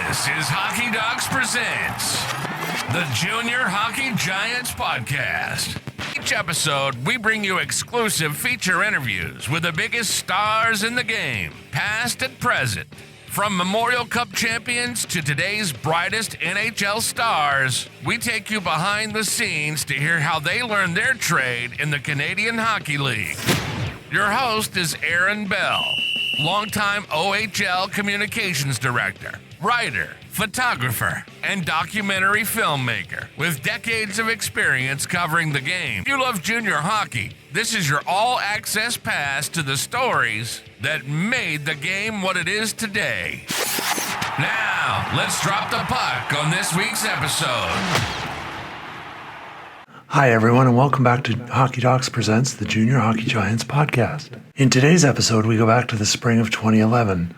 This is Hockey Docs Presents the Junior Hockey Giants Podcast. Each episode, we bring you exclusive feature interviews with the biggest stars in the game, past and present. From Memorial Cup champions to today's brightest NHL stars, we take you behind the scenes to hear how they learned their trade in the Canadian Hockey League. Your host is Aaron Bell, longtime OHL communications director, writer, photographer, and documentary filmmaker with decades of experience covering the game. If you love junior hockey, this is your all-access pass to the stories that made the game what it is today. Now, let's drop the puck on this week's episode. Hi everyone, and welcome back to Hockey Docs Presents the Junior Hockey Giants podcast. In today's episode, we go back to the spring of 2011,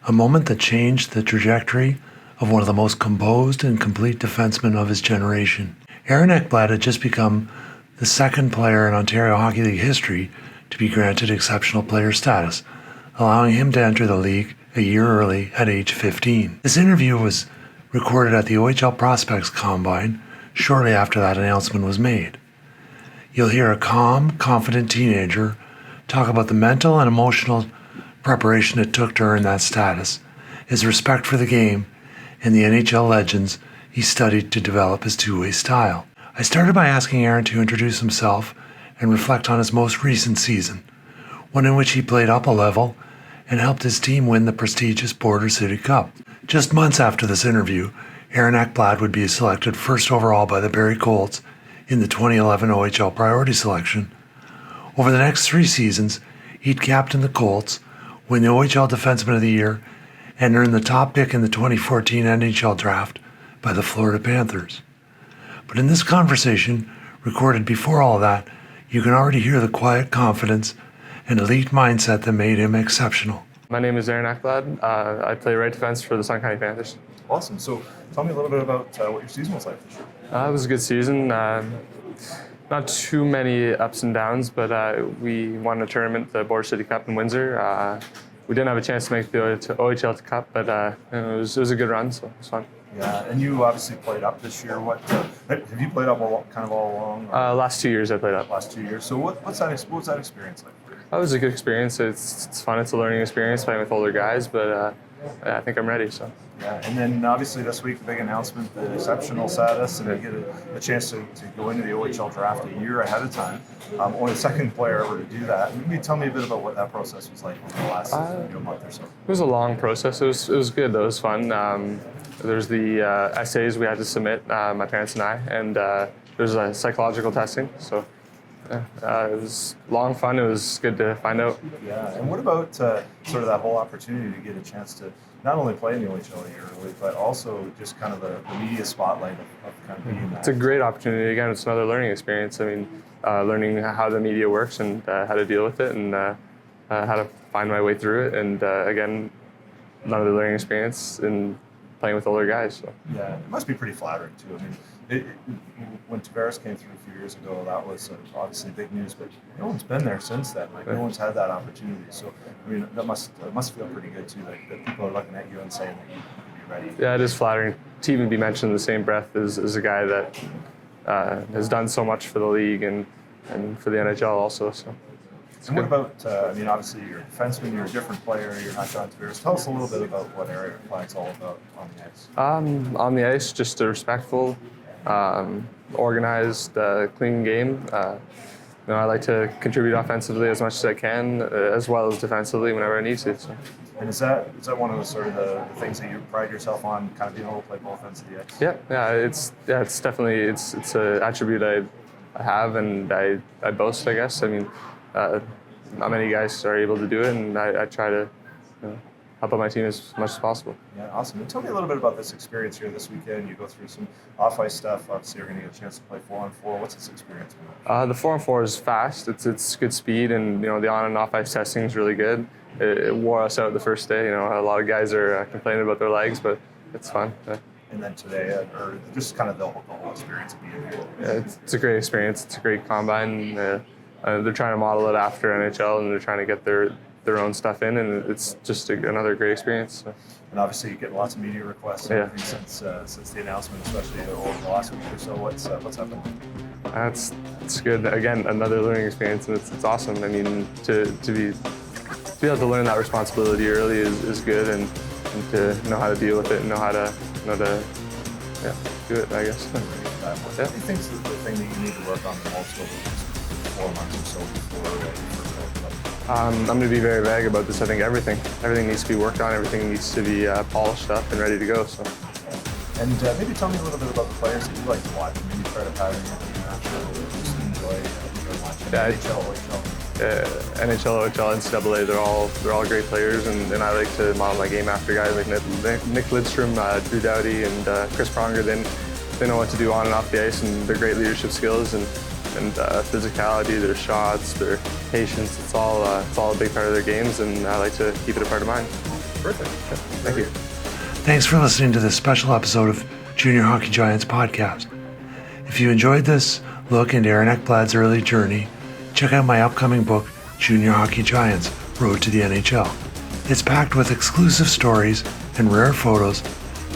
a moment that changed the trajectory of one of the most composed and complete defensemen of his generation. Aaron Ekblad had just become the second player in Ontario Hockey League history to be granted exceptional player status, allowing him to enter the league a year early at age 15. This interview was recorded at the OHL Prospects Combine shortly after that announcement was made. You'll hear a calm, confident teenager talk about the mental and emotional preparation it took to earn that status, his respect for the game, and the NHL legends he studied to develop his two-way style. I started by asking Aaron to introduce himself and reflect on his most recent season, one in which he played up a level and helped his team win the prestigious Border City Cup. Just months after this interview, Aaron Ekblad would be selected first overall by the Barrie Colts in the 2011 OHL Priority Selection. Over the next 3 seasons, he'd captain the Colts, win the OHL Defenseman of the Year, and earn the top pick in the 2014 NHL Draft by the Florida Panthers. But in this conversation, recorded before all that, you can already hear the quiet confidence and elite mindset that made him exceptional. My name is Aaron Ekblad. I play right defense for the Sun County Panthers. Awesome. So tell me a little bit about what your season was like this year. It was a good season. Not too many ups and downs, but we won a tournament, the Border City Cup in Windsor. We didn't have a chance to make the OHL Cup, but it was a good run, so it was fun. Yeah, and you obviously played up this year. What have you played up all along? Last 2 years I played up. Last 2 years. So what was that experience like for you? That was a good experience. It's fun. It's a learning experience playing with older guys, but I think I'm ready. So. Yeah, and then obviously this week, the big announcement, the exceptional status, and you get a chance to go into the OHL draft a year ahead of time. Only the second player ever to do that. Maybe tell me a bit about what that process was like over the last month or so. It was a long process. It was good though. It was fun. There's the essays we had to submit, my parents and I, and there's a psychological testing. So it was long, fun. It was good to find out. Yeah, and what about sort of that whole opportunity to get a chance to not only play in the OHL a year early, but also just kind of the media spotlight of kind of being that. It's a great opportunity. Again, it's another learning experience. I mean, learning how the media works and how to deal with it and how to find my way through it. And again, another learning experience in playing with older guys. So. Yeah, it must be pretty flattering too. I mean, when Tavares came through a few years ago, that was obviously big news, but no one's been there since then. Like, no one's had that opportunity. So, I mean, that must feel pretty good too, that people are looking at you and saying that you can be ready. Yeah, it is flattering to even be mentioned in the same breath as a guy that has done so much for the league and for the NHL also. So. And what about, I mean, obviously you're a defenseman, you're a different player, you're not John Tavares. Tell us a little bit about what Aaron Ekblad's all about on the ice. On the ice, just a respectful, organized, clean game. I like to contribute offensively as much as I can, as well as defensively whenever I need to. So. And is that one of the sort of the things that you pride yourself on, kind of being able to play both ends of the ice? Yeah, it's definitely it's an attribute I have and I boast, I guess. I mean, not many guys are able to do it, and I try to help out my team as much as possible. Yeah, awesome. And tell me a little bit about this experience here this weekend. You go through some off-ice stuff. Obviously, you're going to get a chance to play 4-on-4. What's this experience been? The 4-on-4 is fast. It's good speed, and the on and off-ice testing is really good. It wore us out the first day. A lot of guys are complaining about their legs, but it's fun. Yeah. And then today, or just kind of the whole experience of being here. Yeah, it's a great experience. It's a great combine. They're trying to model it after NHL, and they're trying to get their their own stuff in, and it's just another great experience. So. And obviously, you're getting lots of media requests and everything since the announcement, especially over the last week or so. What's happened? It's good. Again, another learning experience, and it's awesome. I mean, to be able to learn that responsibility early is good, and to know how to deal with it and know how to do it, I guess. What do you think is the thing that you need to work on the most over the next 4 months or so before you first open up? I'm going to be very vague about this. I think everything needs to be worked on. Everything needs to be polished up and ready to go. So. And maybe tell me a little bit about the players that you like to watch. Maybe try to pattern your team after, or just enjoy watching NHL, OHL. NHL, OHL, NCAA. They're all great players, and I like to model my game after guys like Nick Lidstrom, Drew Doughty, and Chris Pronger. They know what to do on and off the ice, and their great leadership skills and physicality, their shots, their patience. It's all a big part of their games, and I like to keep it a part of mine. Perfect. Yeah, thank you. Thanks for listening to this special episode of Junior Hockey Giants podcast. If you enjoyed this look into Aaron Ekblad's early journey, check out my upcoming book, Junior Hockey Giants: Road to the NHL. It's packed with exclusive stories and rare photos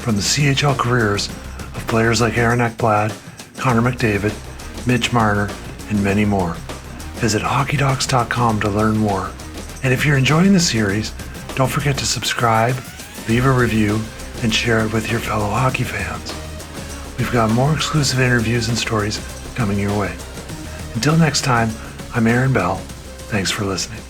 from the CHL careers of players like Aaron Ekblad, Connor McDavid, Mitch Marner, and many more. Visit hockeydocs.com to learn more. And if you're enjoying the series, don't forget to subscribe, leave a review, and share it with your fellow hockey fans. We've got more exclusive interviews and stories coming your way. Until next time, I'm Aaron Bell. Thanks for listening.